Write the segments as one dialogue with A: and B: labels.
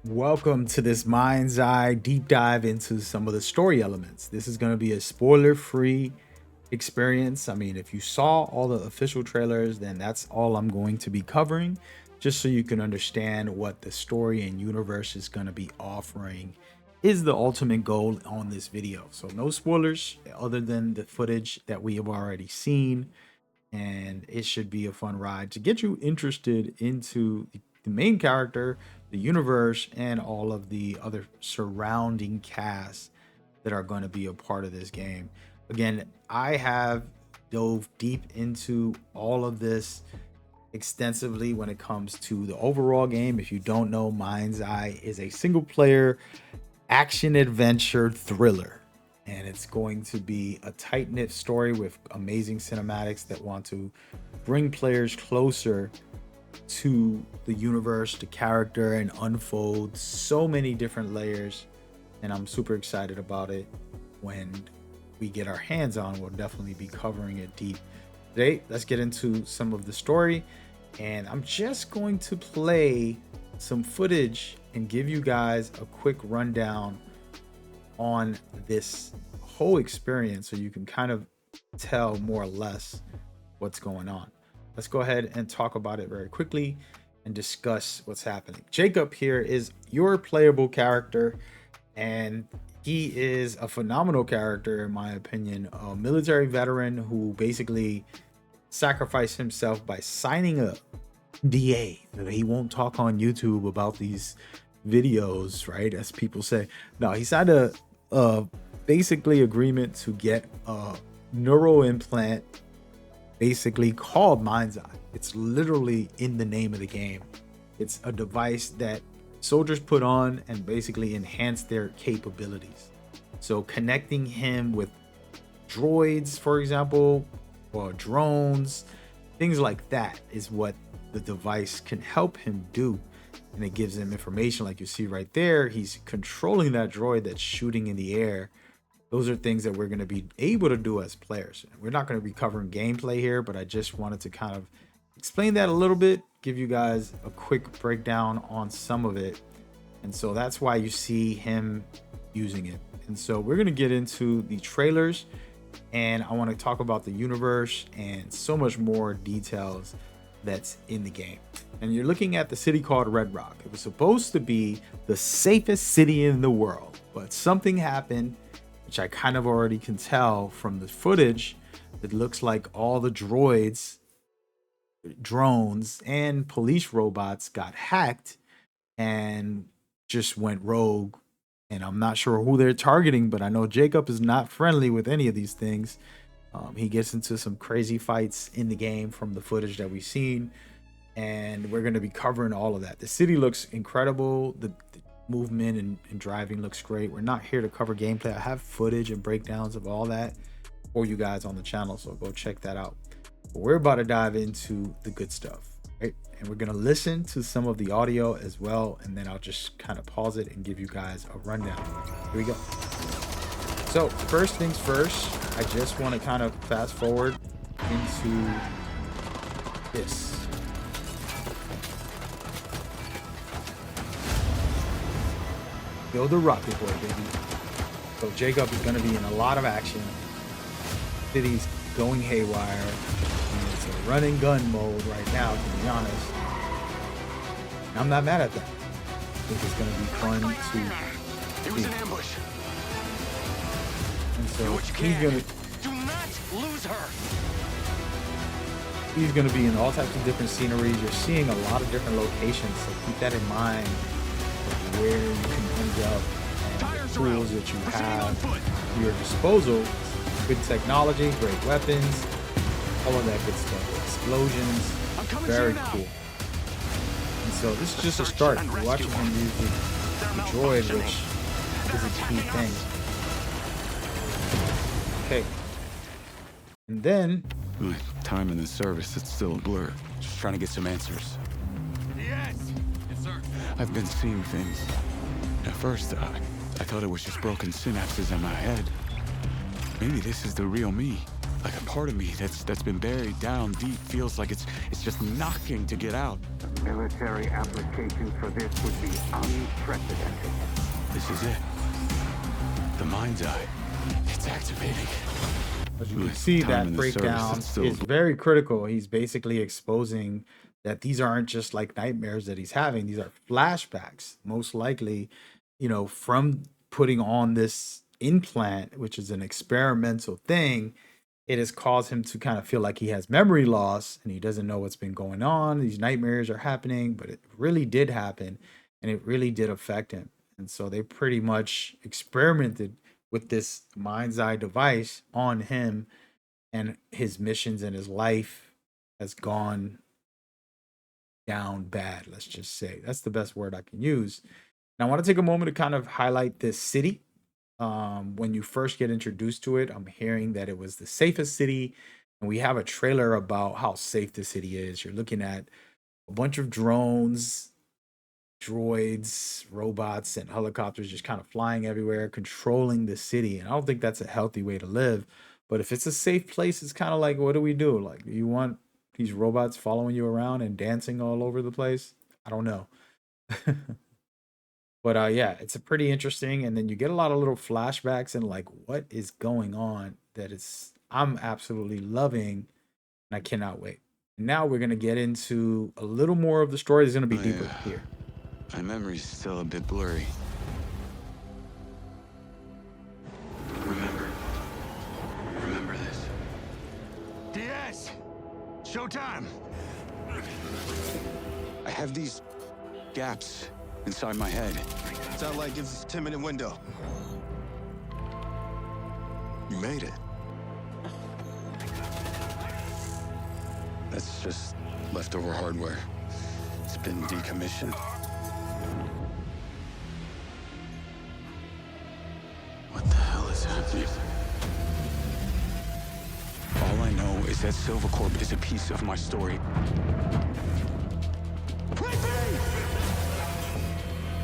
A: Welcome to this mind's eye deep dive into some of the story elements. This is going to be a spoiler free experience. I mean, if you saw all the official trailers, then that's all I'm going to be covering, just so you can understand what the story and universe is going to be offering is the ultimate goal on this video. So no spoilers other than the footage that we have already seen, and it should be a fun ride to get you interested into the main character, the universe, and all of the other surrounding casts that are going to be a part of this game. Again, I have dove deep into all of this extensively when it comes to the overall game. If you don't know, Mind's Eye is a single player action adventure thriller, and it's going to be a tight-knit story with amazing cinematics that want to bring players closer to the universe, the character, and unfold so many different layers. And I'm super excited about it. When we get our hands on, we'll definitely be covering it deep. Today, let's get into some of the story, and I'm just going to play some footage and give you guys a quick rundown on this whole experience so you can kind of tell more or less what's going on. Let's go ahead and talk about it very quickly and discuss what's happening. Jacob here is your playable character, and he is a phenomenal character in my opinion. A military veteran who basically sacrificed himself by signing a DA. He won't talk on YouTube about these videos, right? As people say. No, he signed a basically agreement to get a neural implant basically called Mind's Eye. It's literally in the name of the game. It's a device that soldiers put on and basically enhance their capabilities. So connecting him with droids, for example, or drones, things like that is what the device can help him do. And it gives him information like you see right there. He's controlling that droid that's shooting in the air. Those are things that we're going to be able to do as players. We're not going to be covering gameplay here, but I just wanted to kind of explain that a little bit, give you guys a quick breakdown on some of it. And so that's why you see him using it. And so we're going to get into the trailers, and I want to talk about the universe and so much more details that's in the game. And you're looking at the city called Red Rock. It was supposed to be the safest city in the world, but something happened, which I kind of already can tell from the footage. It looks like all the droids, drones, and police robots got hacked and just went rogue. And I'm not sure who they're targeting, but I know Jacob is not friendly with any of these things. He gets into some crazy fights in the game from the footage that we've seen, and we're going to be covering all of that. The city looks incredible. The movement and driving looks great. We're not here to cover gameplay. I have footage and breakdowns of all that for you guys on the channel, so go check that out. But we're about to dive into the good stuff, right? And we're going to listen to some of the audio as well, and then I'll just kind of pause it and give you guys a rundown. Here we go. So first things first, I just want to kind of fast forward into this. Build a rocket boy, baby. So Jacob is going to be in a lot of action. City's going haywire. And it's a run and gun mode right now, to be honest. And I'm not mad at that. I think it's going to be fun to
B: It was an ambush.
A: And so
B: Do not lose her.
A: he's going to be in all types of different sceneries. You're seeing a lot of different locations, so keep that in mind of where you can end up and the tools that you have at your disposal. Good technology, great weapons, all of that good stuff. Explosions, very cool. And so this is just a start. You're watching him use the droid, which is a key thing. Okay. And then
C: My time in the service, it's still a blur. Just trying to get some answers.
B: Yes, sir.
C: I've been seeing things. At first, I thought it was just broken synapses in my head. Maybe this is the real me. Like a part of me that's been buried down deep feels like it's just knocking to get out.
D: Military application for this would be unprecedented.
C: This is it. The mind's eye. It's activating.
A: As you can see,
C: Time
A: that
C: in the service,
A: breakdown
C: it's still
A: is very critical. He's basically exposing that these aren't just like nightmares that he's having. These are flashbacks, most likely, from putting on this implant, which is an experimental thing. It has caused him to kind of feel like he has memory loss and he doesn't know what's been going on. These nightmares are happening, but it really did happen and it really did affect him. And so they pretty much experimented with this mind's eye device on him, and his missions and his life has gone down bad. Let's just say that's the best word I can use. And I want to take a moment to kind of highlight this city. When you first get introduced to it, I'm hearing that it was the safest city, and we have a trailer about how safe the city is. You're looking at a bunch of drones, droids, robots, and helicopters just kind of flying everywhere, controlling the city. And I don't think that's a healthy way to live. But if it's a safe place, it's kind of like, what do we do? Like, do you want these robots following you around and dancing all over the place? I don't know. But yeah, it's a pretty interesting. And then you get a lot of little flashbacks and like what is going on that is I'm absolutely loving, and I cannot wait. And now we're gonna get into a little more of the story. It's gonna be deeper here.
C: My memory's still a bit blurry. Remember this.
B: Diaz! Showtime!
C: I have these gaps inside my head.
E: Satellite gives us a 10-minute window. You made it.
C: That's just leftover hardware. It's been decommissioned. What the hell is happening? All I know is that Silvercorp is a piece of my story.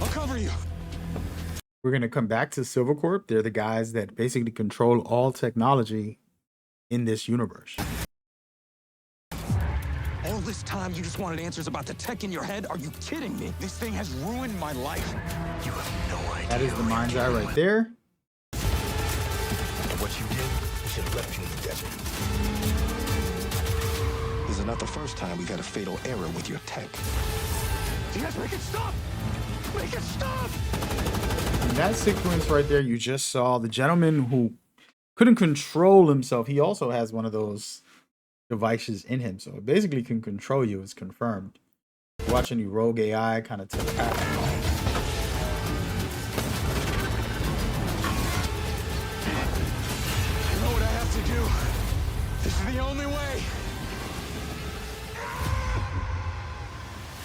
C: I'll cover you.
A: We're gonna come back to Silvercorp. They're the guys that basically control all technology in this universe.
B: All this time you just wanted answers about the tech in your head? Are you kidding me? This thing has ruined my life. You have no idea.
A: That is the mind's eye right there.
F: What you did, we should have left you in the desert.
E: This is not the first time we've had a fatal error with your tech.
B: Diaz, make it stop! Make it stop!
A: In that sequence right there, you just saw the gentleman who couldn't control himself. He also has one of those devices in him, so it basically can control you. It's confirmed. Watching the rogue AI kind of telepathic.
B: I know what I have to do. This is the only way.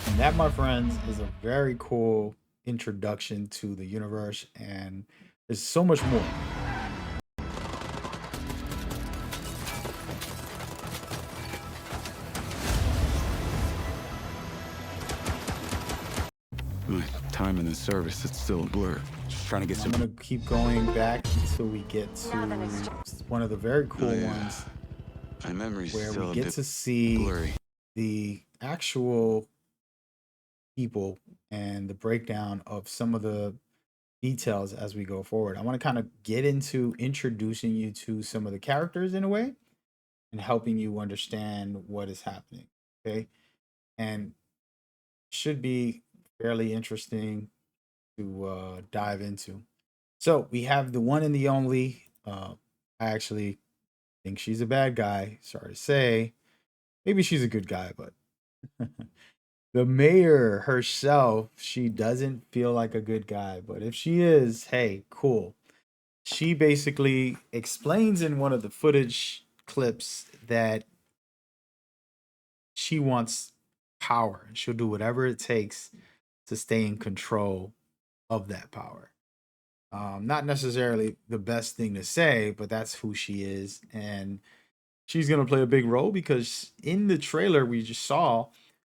A: And that, my friends, is a very cool introduction to the universe, and there's so much more.
C: My time in the service, it's still a blur. Just trying to get
A: I'm
C: some...
A: gonna keep going back until we get to one of the very cool ones
C: My memory's
A: where
C: still
A: we
C: a
A: get
C: bit
A: to see
C: blurry.
A: the actual people and the breakdown of some of the details as we go forward. I want to kind of get into introducing you to some of the characters in a way and helping you understand what is happening. Okay. And should be fairly interesting to dive into. So we have the one and the only. I actually think she's a bad guy. Sorry to say. Maybe she's a good guy, but the mayor herself, she doesn't feel like a good guy. But if she is, hey, cool. She basically explains in one of the footage clips that she wants power and she'll do whatever it takes to stay in control of that power. Not necessarily the best thing to say, but that's who she is. And she's going to play a big role because in the trailer we just saw,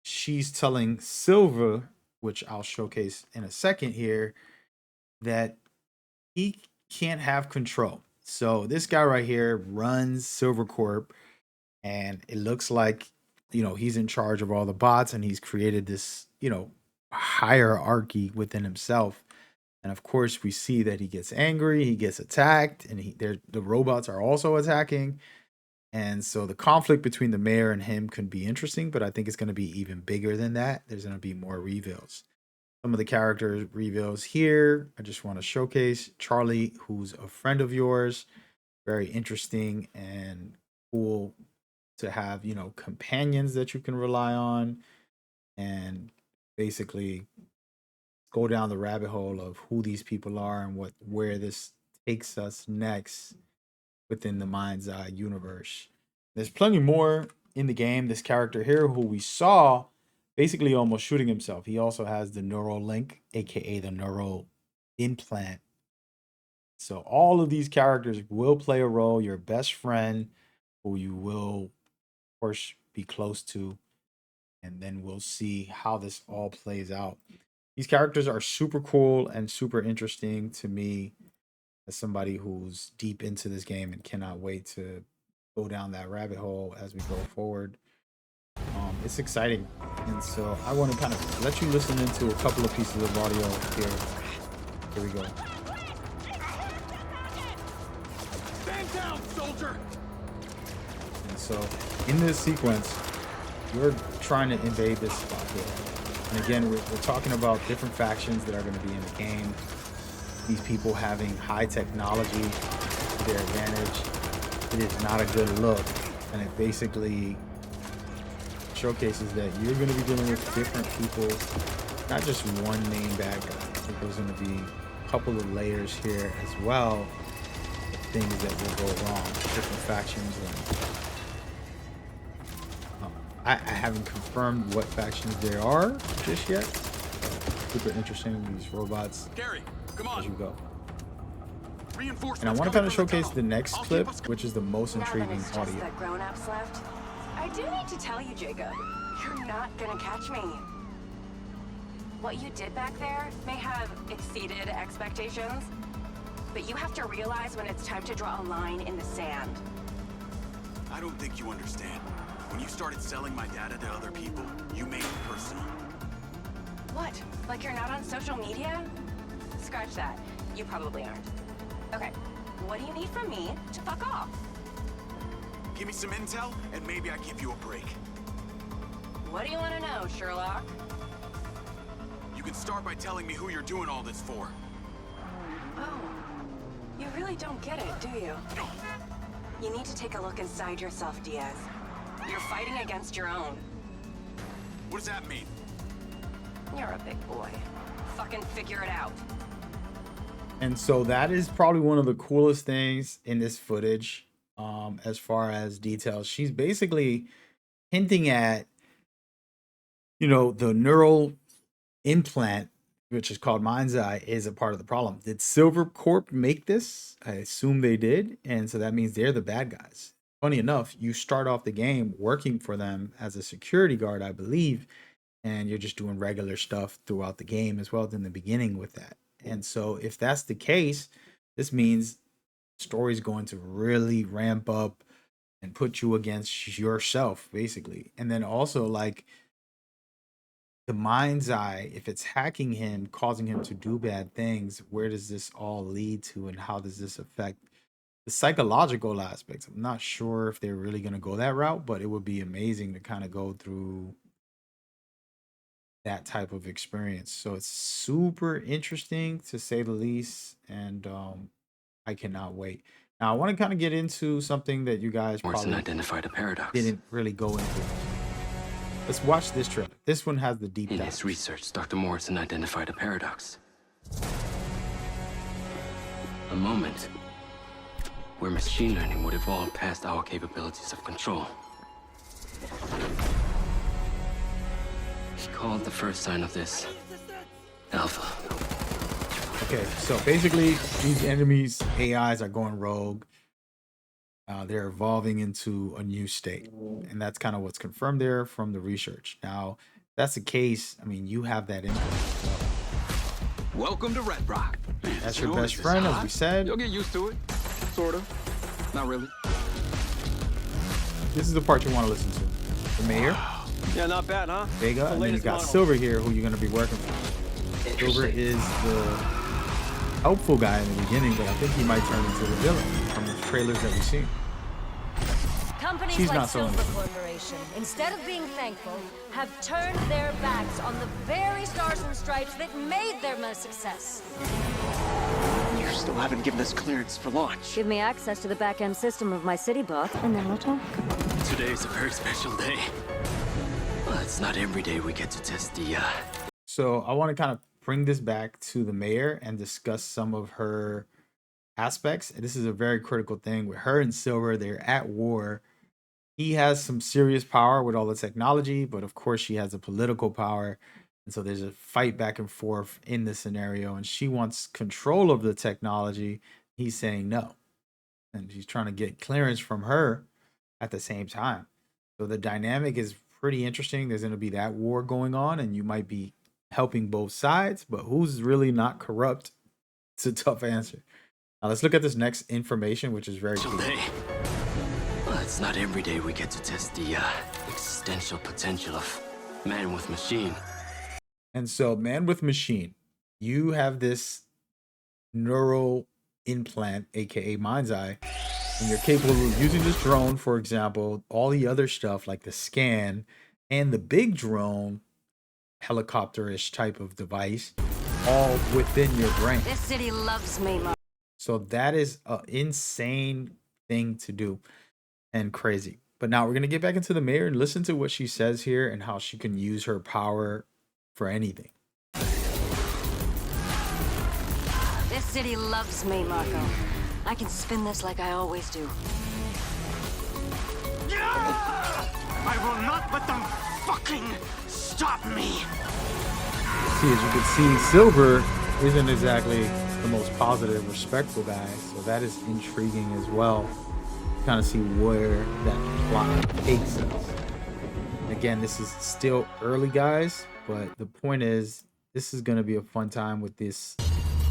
A: she's telling Silver, which I'll showcase in a second here, that he can't have control. So this guy right here runs Silver Corp, and it looks like he's in charge of all the bots, and he's created this, hierarchy within himself. And of course, we see that he gets angry, he gets attacked, and the robots are also attacking. And so the conflict between the mayor and him could be interesting, but I think it's going to be even bigger than that. There's going to be more reveals. Some of the character reveals here, I just want to showcase Charlie, who's a friend of yours. Very interesting and cool to have, companions that you can rely on, and basically go down the rabbit hole of who these people are and where this takes us next within the MindsEye universe. There's plenty more in the game. This character here, who we saw basically almost shooting himself, he also has the neural link, aka the neural implant. So all of these characters will play a role. Your best friend, who you will, of course, be close to, and then we'll see how this all plays out. These characters are super cool and super interesting to me as somebody who's deep into this game and cannot wait to go down that rabbit hole as we go forward. It's exciting, and so I want to kind of let you listen into a couple of pieces of audio here. Here we go.
B: Stand down, soldier!
A: And so in this sequence, you're trying to invade this spot here. And again, we're talking about different factions that are going to be in the game. These people having high technology to their advantage. It is not a good look. And it basically showcases that you're going to be dealing with different people, not just one main bad guy. I think there's going to be a couple of layers here as well of things that will go wrong, different factions. And I haven't confirmed what factions there are just yet. Super interesting, these robots.
B: Gary, come on.
A: As you go.
B: Reinforcements
A: And I want to
B: coming
A: kind of
B: from the
A: showcase
B: tunnel.
A: the next
B: I'll
A: clip,
B: keep us-
A: which is the most
G: Now that
A: intriguing
G: it's just
A: audio.
G: the grown-ups left, I do need to tell you, Jacob, you're not gonna catch me. What you did back there may have exceeded expectations, but you have to realize when it's time to draw a line in the sand.
H: I don't think you understand. When you started selling my data to other people, you made it personal.
G: What? Like you're not on social media? Scratch that. You probably aren't. Okay, what do you need from me to fuck off?
H: Give me some intel, and maybe I give you a break.
G: What do you want to know, Sherlock?
H: You can start by telling me who you're doing all this for.
G: Oh, you really don't get it, do you? You need to take a look inside yourself, Diaz. You're fighting against your own.
H: What does that mean?
G: You're a big boy. Fucking figure it out.
A: And so that is probably one of the coolest things in this footage, as far as details. She's basically hinting at, the neural implant, which is called MindsEye, is a part of the problem. Did Silver Corp make this? I assume they did. And so that means they're the bad guys. Funny enough, you start off the game working for them as a security guard, I believe, and you're just doing regular stuff throughout the game as well as in the beginning with that. And so if that's the case, this means the story's going to really ramp up and put you against yourself, basically. And then also, like, the MindsEye, if it's hacking him, causing him to do bad things, where does this all lead to, and how does this affect the psychological aspects? I'm not sure if they're really going to go that route, but it would be amazing to kind of go through that type of experience. So it's super interesting, to say the least, and I cannot wait. Now I want to kind of get into something that you guys probably
I: identified a paradox.
A: didn't really go into. Let's watch this trailer. This one has the deep
I: In
A: dive.
I: his research, Dr. Morrison identified a paradox. A moment where machine learning would evolve past our capabilities of control. He called the first sign of this Alpha.
A: Okay, so basically these enemies, AIs, are going rogue. They're evolving into a new state, and that's kind of what's confirmed there from the research. Now, if that's the case, I mean, you have that input.
B: Welcome to Red Rock.
A: That's your best friend, as we said.
B: You'll get used to it. Sort of. Not really.
A: This is the part you want to listen to. the mayor,
F: Yeah, not bad, huh?
A: Vega, and then you got Silver here, who you're going to be working for. Silver is the helpful guy in the beginning, but I think he might turn into the villain from the trailers that we've seen.
J: Companies
A: She's
J: like
A: not so
J: Silver
A: innocent.
J: Corporation, instead of being thankful, have turned their backs on the very stars and stripes that made them a success.
F: You still haven't given us clearance for launch.
J: Give me access to the back-end system of my city bot, and then we'll talk.
I: Today is a very special day. Well, it's not every day we get to test the,
A: So I want to kind of bring this back to the mayor and discuss some of her aspects. And this is a very critical thing with her and Silver. They're at war. He has some serious power with all the technology, but of course she has a political power. And so there's a fight back and forth in this scenario. And she wants control of the technology. He's saying no. And she's trying to get clearance from her at the same time. So the dynamic is pretty interesting. There's going to be that war going on, and you might be helping both sides, but who's really not corrupt? It's a tough answer. Now let's look at this next information, which is very
I: special
A: key.
I: day. Well, it's not every day we get to test the, existential potential of man with machine.
A: And so, man with machine, you have this neural implant, aka MindsEye, and you're capable of using this drone, for example, all the other stuff like the scan and the big drone, helicopter-ish type of device, all within your brain.
J: This city loves me, Mark.
A: So that is an insane thing to do and crazy. But now we're going to get back into the mayor and listen to what she says here and how she can use her power for anything.
J: This city loves me, Marco. I can spin this like I always do.
F: I will not let them fucking stop me.
A: See, as you can see, Silver isn't exactly the most positive, respectful guy. So that is intriguing as well. Kind of see where that plot takes us. Again, this is still early, guys, but the point is, this is going to be a fun time with this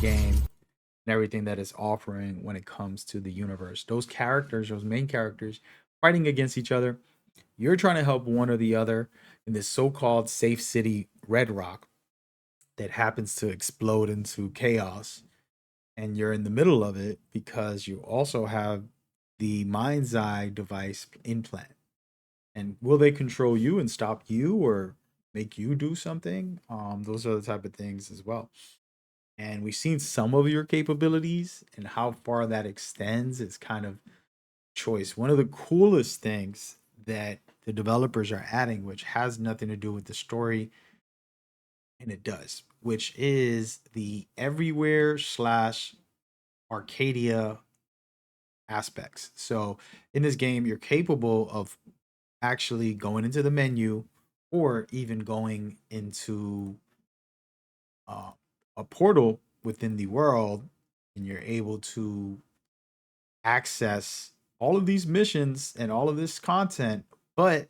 A: game and everything that it's offering when it comes to the universe. Those characters, those main characters, fighting against each other. You're trying to help one or the other in this so-called safe city, Red Rock, that happens to explode into chaos. And you're in the middle of it because you also have the MindsEye device implant. And will they control you and stop you or make you do something? Those are the type of things as well. And we've seen some of your capabilities, and how far that extends is kind of choice. One of the coolest things that the developers are adding, which has nothing to do with the story, and it does, which is the everywhere slash Arcadia aspects. So in this game, you're capable of actually going into the menu or even going into a portal within the world, and you're able to access all of these missions and all of this content, but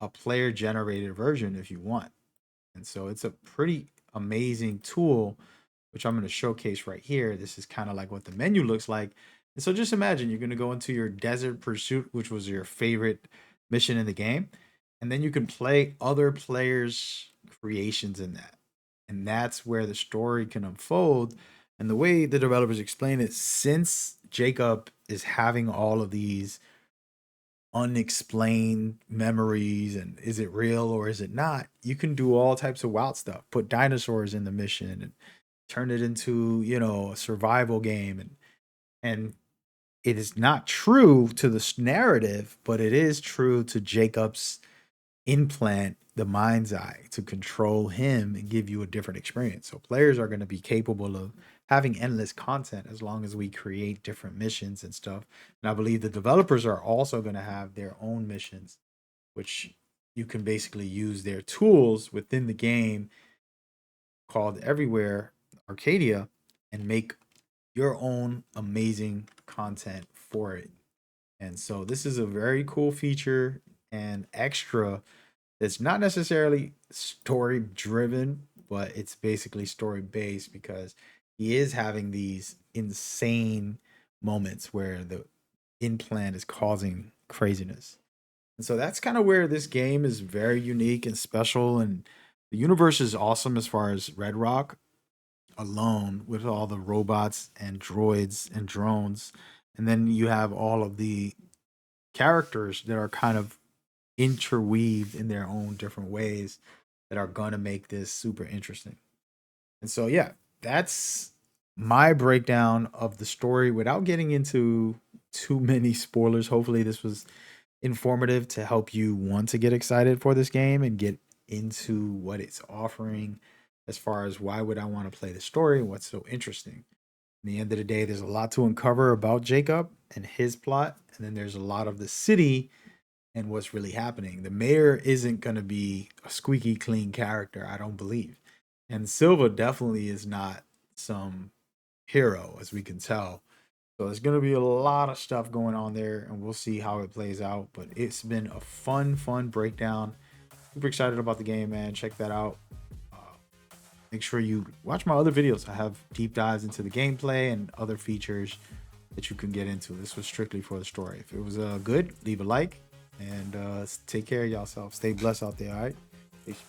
A: a player generated version if you want. And so it's a pretty amazing tool, which I'm going to showcase right here. This is kind of like what the menu looks like. And so just imagine you're going to go into your desert pursuit, which was your favorite mission in the game. And then you can play other players' creations in that. And that's where the story can unfold. And the way the developers explain it, since Jacob is having all of these unexplained memories and is it real or is it not, you can do all types of wild stuff. Put dinosaurs in the mission and turn it into, you know, a survival game. And it is not true to the narrative, but it is true to Jacob's implant, the MindsEye, to control him and give you a different experience. So players are going to be capable of having endless content as long as we create different missions and stuff. And I believe the developers are also going to have their own missions, which you can basically use their tools within the game called Everywhere Arcadia and make your own amazing content for it. And so this is a very cool feature and extra that's not necessarily story driven, but it's basically story based because he is having these insane moments where the implant is causing craziness. And so that's kind of where this game is very unique and special. And the universe is awesome as far as Red Rock alone, with all the robots and droids and drones. And then you have all of the characters that are kind of interweaved in their own different ways that are going to make this super interesting. And so, yeah, that's my breakdown of the story without getting into too many spoilers. Hopefully, this was informative to help you want to get excited for this game and get into what it's offering as far as why would I want to play the story and what's so interesting. In the end of the day, there's a lot to uncover about Jacob and his plot, and then there's a lot of the city and what's really happening. The mayor isn't going to be a squeaky clean character, I don't believe. And Silva definitely is not some hero, as we can tell. So there's going to be a lot of stuff going on there, and we'll see how it plays out. But it's been a fun breakdown. Super excited about the game, man. Check that out. Make sure you watch my other videos. I have deep dives into the gameplay and other features that you can get into. This was strictly for the story. If it was good, leave a like, and take care of yourself. Stay blessed out there, all right? Peace.